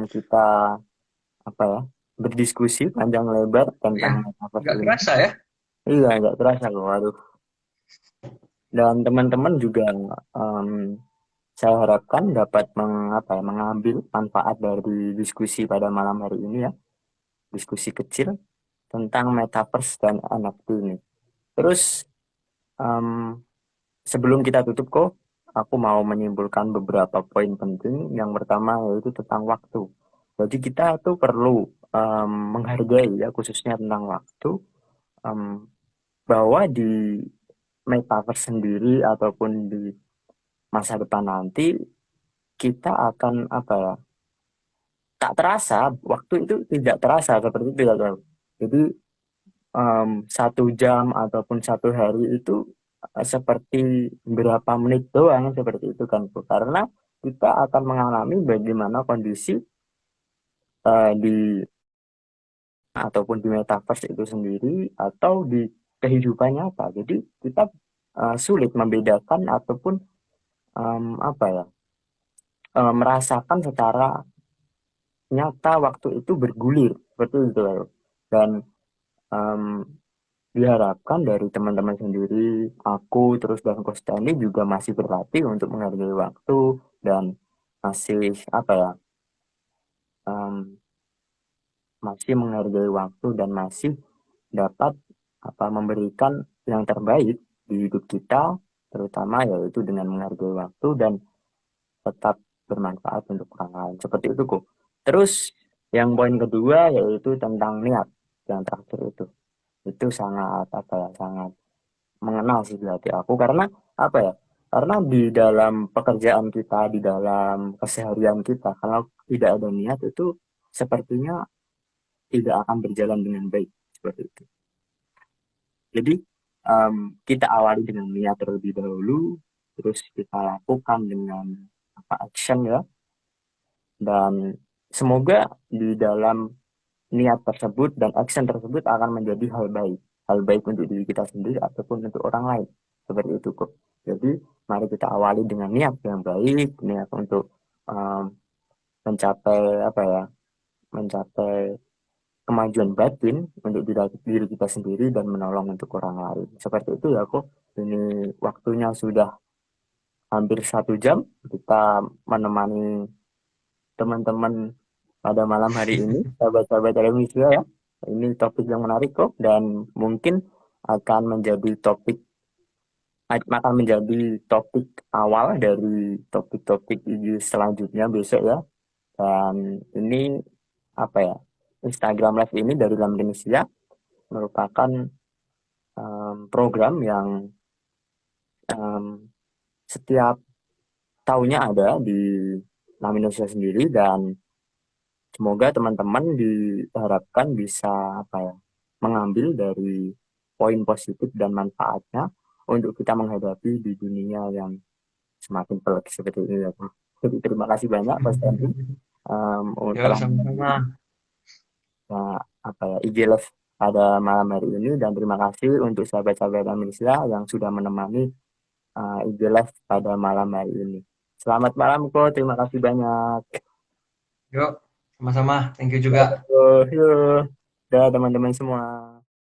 kita apa ya berdiskusi panjang lebar Ya, tentang metaverse nggak ini. kerasa ya. Iya, nggak terasa kok. Waduh. Dan teman-teman juga em, saya harapkan dapat mengambil manfaat dari diskusi pada malam hari ini ya. Diskusi kecil tentang metaverse dan NFT ini. Terus em, sebelum kita tutup kok, aku mau menyimpulkan beberapa poin penting. Yang pertama yaitu tentang waktu. Jadi kita tuh perlu menghargai ya khususnya tentang waktu em, bahwa di metaverse sendiri ataupun di masa depan nanti kita akan apa ya tak terasa waktu itu tidak terasa seperti itu ya Bro. Jadi 1 jam ataupun 1 hari itu seperti berapa menit doang seperti itu kan Bu. Karena kita akan mengalami bagaimana kondisi di ataupun di metaverse itu sendiri atau di kehidupan nyata. Jadi kita sulit membedakan ataupun apa ya merasakan secara nyata waktu itu bergulir seperti itu Bro. Dan em, diharapkan dari teman-teman sendiri, aku terus dan Coach Stanley juga masih berlatih untuk menghargai waktu dan masih apa ya, em, masih menghargai waktu dan masih dapat memberikan yang terbaik di hidup kita, terutama yaitu dengan menghargai waktu dan tetap bermanfaat untuk orang lain. Seperti itu kok. Terus yang poin kedua yaitu tentang niat yang terakhir itu sangat sangat mengenal sih di hati aku karena apa ya karena di dalam pekerjaan kita di dalam keseharian kita kalau tidak ada niat itu sepertinya tidak akan berjalan dengan baik seperti itu jadi kita awali dengan niat terlebih dahulu terus kita lakukan dengan apa action ya, dan semoga di dalam niat tersebut dan action tersebut akan menjadi hal baik untuk diri kita sendiri ataupun untuk orang lain, seperti itu kok. Jadi mari kita awali dengan niat yang baik, niat untuk um, mencapai apa ya, mencapai kemajuan batin untuk diri kita sendiri dan menolong untuk orang lain. Seperti itu ya kok. Ini waktunya sudah hampir 1 jam kita menemani teman-teman pada malam hari ini, sahabat-sahabat televisi ya. Ini topik yang menarik kok, dan mungkin akan menjadi topik awal dari topik-topik selanjutnya besok ya. Dan ini apa ya? Instagram Live ini dari Lam Indonesia merupakan program yang em, setiap tahunnya ada di Lam Indonesia sendiri, dan semoga teman-teman diharapkan bisa apa ya, mengambil dari poin positif dan manfaatnya untuk kita menghadapi di dunia yang semakin pelik seperti ini ya Pak. Jadi terima kasih banyak Mas Henry Ya, telah sama-sama. apa ya IG Live pada malam hari ini, dan terima kasih untuk sahabat-sahabat Indonesia yang sudah menemani IG Live pada malam hari ini. Selamat malam kok, terima kasih banyak. Yuk, sama-sama. Thank you juga. Yuk, yuk. Dah teman-teman semua.